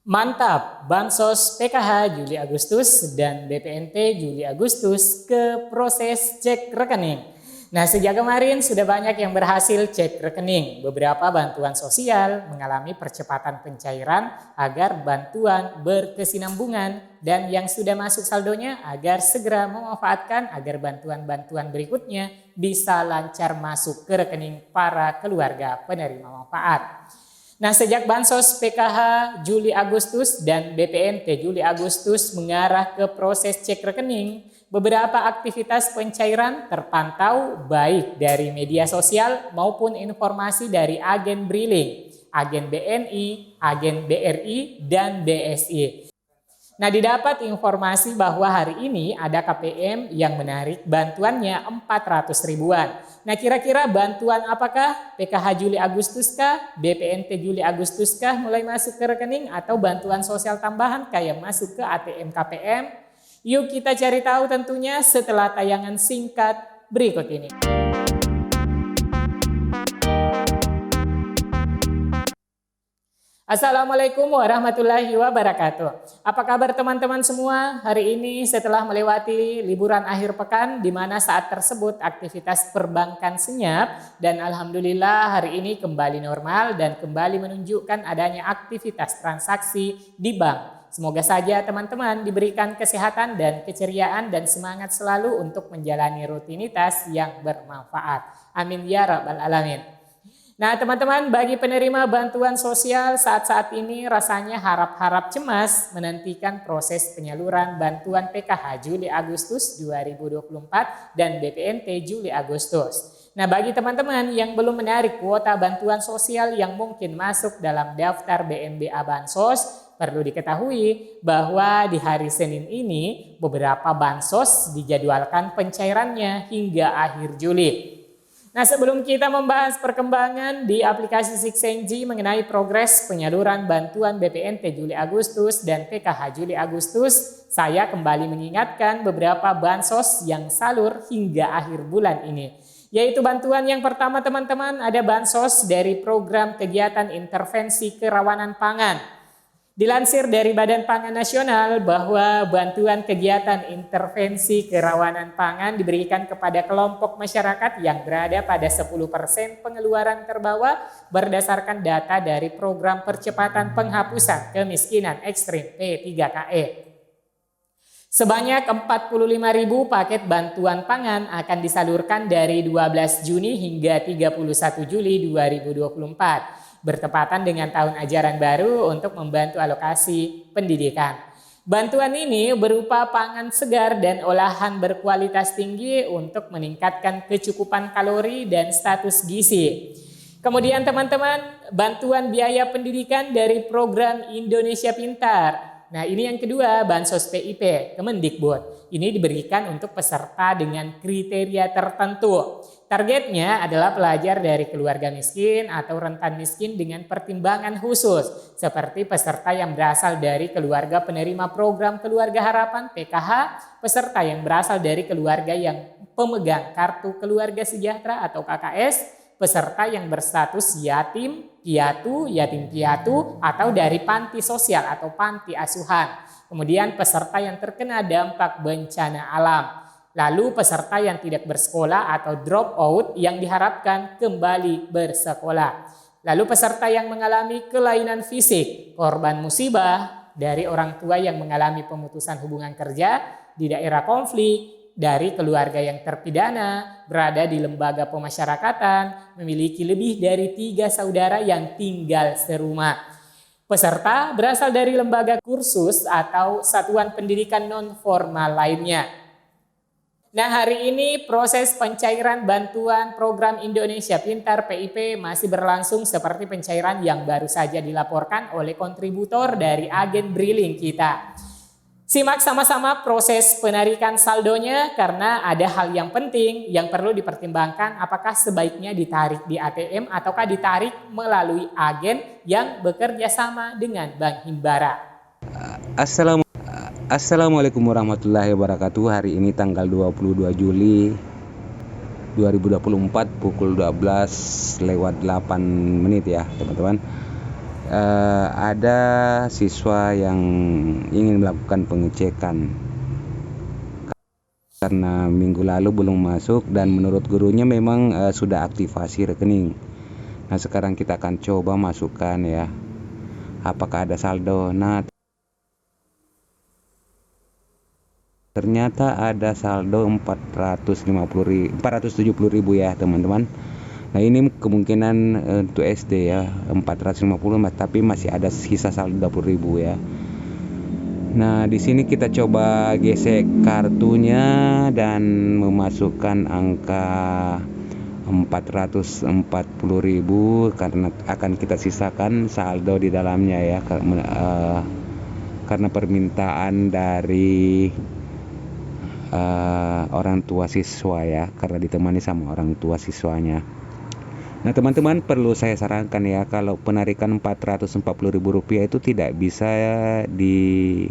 Mantap, Bansos PKH Juli Agustus dan BPNT Juli Agustus ke proses cek rekening. Nah, sejak kemarin sudah banyak yang berhasil cek rekening. Beberapa bantuan sosial mengalami percepatan pencairan agar bantuan berkesinambungan, dan yang sudah masuk saldonya agar segera memanfaatkan agar bantuan-bantuan berikutnya bisa lancar masuk ke rekening para keluarga penerima manfaat. Nah, sejak Bansos PKH Juli Agustus dan BPNT Juli Agustus mengarah ke proses cek rekening, beberapa aktivitas pencairan terpantau baik dari media sosial maupun informasi dari agen Briling, agen BNI, agen BRI, dan BSI. Nah, didapat informasi bahwa hari ini ada KPM yang menarik bantuannya 400 ribuan. Nah, kira-kira bantuan apakah? PKH Juli Agustus kah? BPNT Juli Agustus kah mulai masuk ke rekening, atau bantuan sosial tambahan kayak masuk ke ATM KPM? Yuk kita cari tahu tentunya setelah tayangan singkat berikut ini. Assalamualaikum warahmatullahi wabarakatuh. Apa kabar teman-teman semua? Hari ini setelah melewati liburan akhir pekan, di mana saat tersebut aktivitas perbankan senyap, dan alhamdulillah hari ini kembali normal dan kembali menunjukkan adanya aktivitas transaksi di bank. Semoga saja teman-teman diberikan kesehatan dan keceriaan dan semangat selalu untuk menjalani rutinitas yang bermanfaat. Amin ya rabbal alamin. Nah, teman-teman, bagi penerima bantuan sosial saat-saat ini rasanya harap-harap cemas menantikan proses penyaluran bantuan PKH Juli Agustus 2024 dan BPNT Juli Agustus. Nah, bagi teman-teman yang belum menarik kuota bantuan sosial yang mungkin masuk dalam daftar BMBA Bansos, perlu diketahui bahwa di hari Senin ini beberapa bansos dijadwalkan pencairannya hingga akhir Juli. Nah, sebelum kita membahas perkembangan di aplikasi Sixenji mengenai progres penyaluran bantuan BPNT Juli Agustus dan PKH Juli Agustus, saya kembali mengingatkan beberapa bansos yang salur hingga akhir bulan ini. Yaitu bantuan yang pertama teman-teman, ada bansos dari program kegiatan intervensi kerawanan pangan. Dilansir dari Badan Pangan Nasional bahwa bantuan kegiatan intervensi kerawanan pangan diberikan kepada kelompok masyarakat yang berada pada 10% pengeluaran terbawah berdasarkan data dari Program Percepatan Penghapusan Kemiskinan Ekstrim P3KE. Sebanyak 45.000 paket bantuan pangan akan disalurkan dari 12 Juni hingga 31 Juli 2024. Bertepatan dengan tahun ajaran baru untuk membantu alokasi pendidikan. Bantuan ini berupa pangan segar dan olahan berkualitas tinggi untuk meningkatkan kecukupan kalori dan status gizi. Kemudian teman-teman, bantuan biaya pendidikan dari program Indonesia Pintar. Nah, ini yang kedua, Bansos PIP Kemendikbud. Ini diberikan untuk peserta dengan kriteria tertentu. Targetnya adalah pelajar dari keluarga miskin atau rentan miskin dengan pertimbangan khusus, seperti peserta yang berasal dari keluarga penerima program Keluarga Harapan PKH, peserta yang berasal dari keluarga yang pemegang Kartu Keluarga Sejahtera atau KKS, peserta yang berstatus yatim piatu, atau dari panti sosial atau panti asuhan. Kemudian peserta yang terkena dampak bencana alam. Lalu peserta yang tidak bersekolah atau drop out yang diharapkan kembali bersekolah. Lalu peserta yang mengalami kelainan fisik, korban musibah, dari orang tua yang mengalami pemutusan hubungan kerja di daerah konflik, dari keluarga yang terpidana, berada di lembaga pemasyarakatan, memiliki lebih dari 3 saudara yang tinggal serumah. Peserta berasal dari lembaga kursus atau satuan pendidikan non-formal lainnya. Nah, hari ini proses pencairan bantuan program Indonesia Pintar PIP masih berlangsung seperti pencairan yang baru saja dilaporkan oleh kontributor dari agen Briling kita. Simak sama-sama proses penarikan saldonya karena ada hal yang penting yang perlu dipertimbangkan, apakah sebaiknya ditarik di ATM ataukah ditarik melalui agen yang bekerja sama dengan Bank Himbara. Assalamualaikum warahmatullahi wabarakatuh. Hari ini tanggal 22 Juli 2024 pukul 12:08 ya teman-teman. ada siswa yang ingin melakukan pengecekan karena minggu lalu belum masuk dan menurut gurunya memang sudah aktivasi rekening. Nah, sekarang kita akan coba masukkan ya, apakah ada saldo. Nah, ternyata ada saldo 470.000 ya teman-teman. Nah, ini kemungkinan untuk SD ya 450, tapi masih ada sisa saldo 20.000 ya. Nah, di sini kita coba gesek kartunya dan memasukkan angka 440.000 karena akan kita sisakan saldo di dalamnya ya, karena permintaan dari orang tua siswa ya, karena ditemani sama orang tua siswanya. Nah, teman-teman, perlu saya sarankan ya, kalau penarikan Rp440.000 itu tidak bisa di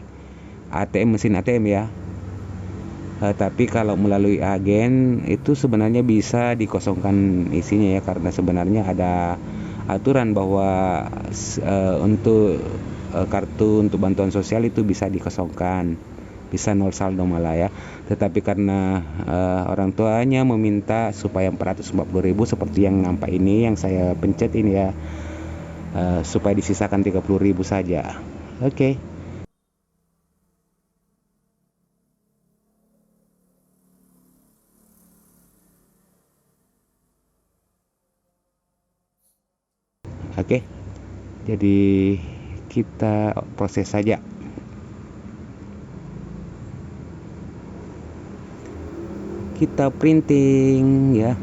ATM, mesin ATM ya. Tapi kalau melalui agen itu sebenarnya bisa dikosongkan isinya ya, karena sebenarnya ada aturan bahwa untuk kartu untuk bantuan sosial itu bisa dikosongkan, bisa nol saldo malah ya. Tetapi karena orang tuanya meminta supaya 440.000 seperti yang nampak ini, yang saya pencet ini ya, supaya disisakan 30.000 saja. Oke. Oke, jadi kita proses saja. Kita printing ya,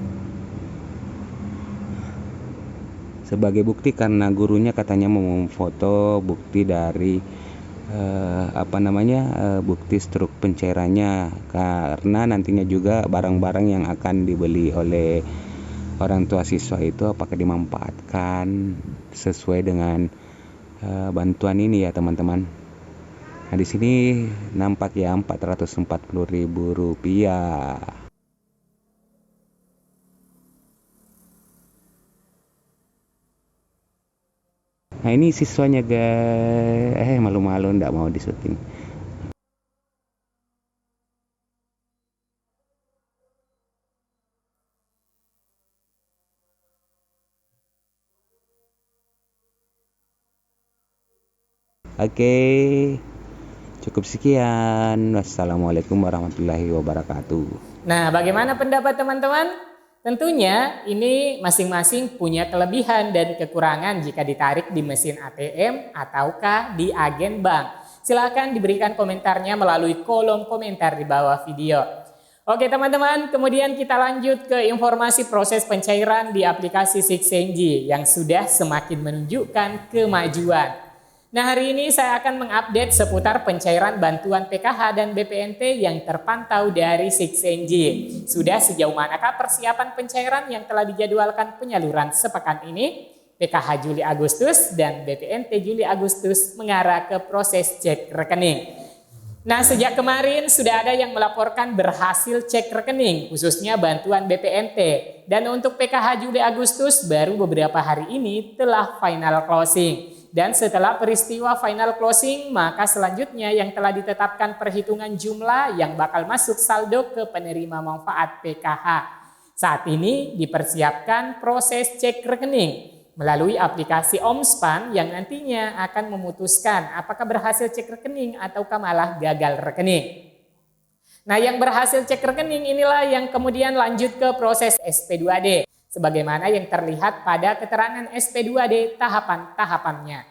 sebagai bukti karena gurunya katanya mau foto bukti dari bukti struk pencairannya, karena nantinya juga barang-barang yang akan dibeli oleh orang tua siswa itu apakah dimanfaatkan sesuai dengan bantuan ini ya teman-teman. Nah, di sini nampak ya Rp440.000. Nah, ini siswanya guys, malu-malu ndak mau disuting. Oke, cukup sekian. Wassalamualaikum warahmatullahi wabarakatuh. Nah, bagaimana pendapat teman-teman? Tentunya ini masing-masing punya kelebihan dan kekurangan jika ditarik di mesin ATM ataukah di agen bank. Silakan diberikan komentarnya melalui kolom komentar di bawah video. Oke teman-teman, kemudian kita lanjut ke informasi proses pencairan di aplikasi Sixenji yang sudah semakin menunjukkan kemajuan. Nah, hari ini saya akan mengupdate seputar pencairan bantuan PKH dan BPNT yang terpantau dari Sixenji. Sudah sejauh manakah persiapan pencairan yang telah dijadwalkan penyaluran sepekan ini? PKH Juli Agustus dan BPNT Juli Agustus mengarah ke proses cek rekening. Nah, sejak kemarin sudah ada yang melaporkan berhasil cek rekening, khususnya bantuan BPNT. Dan untuk PKH Juli Agustus baru beberapa hari ini telah final closing. Dan setelah peristiwa final closing, maka selanjutnya yang telah ditetapkan perhitungan jumlah yang bakal masuk saldo ke penerima manfaat PKH. Saat ini dipersiapkan proses cek rekening melalui aplikasi Omspan yang nantinya akan memutuskan apakah berhasil cek rekening ataukah malah gagal rekening. Nah, yang berhasil cek rekening inilah yang kemudian lanjut ke proses SP2D. Sebagaimana yang terlihat pada keterangan SP2D tahapan-tahapannya.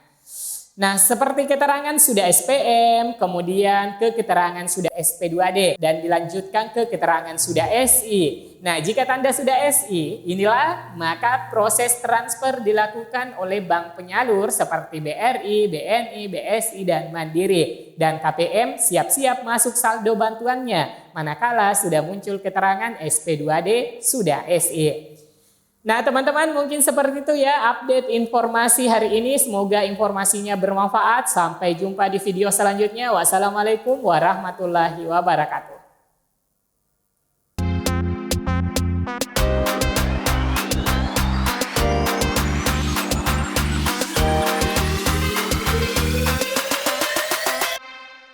Nah, seperti keterangan sudah SPM, kemudian ke keterangan sudah SP2D, dan dilanjutkan ke keterangan sudah SI. Nah, jika tanda sudah SI, inilah maka proses transfer dilakukan oleh bank penyalur seperti BRI, BNI, BSI, dan Mandiri. Dan KPM siap-siap masuk saldo bantuannya, manakala sudah muncul keterangan SP2D sudah SI. Nah teman-teman, mungkin seperti itu ya update informasi hari ini. Semoga informasinya bermanfaat. Sampai jumpa di video selanjutnya. Wassalamualaikum warahmatullahi wabarakatuh.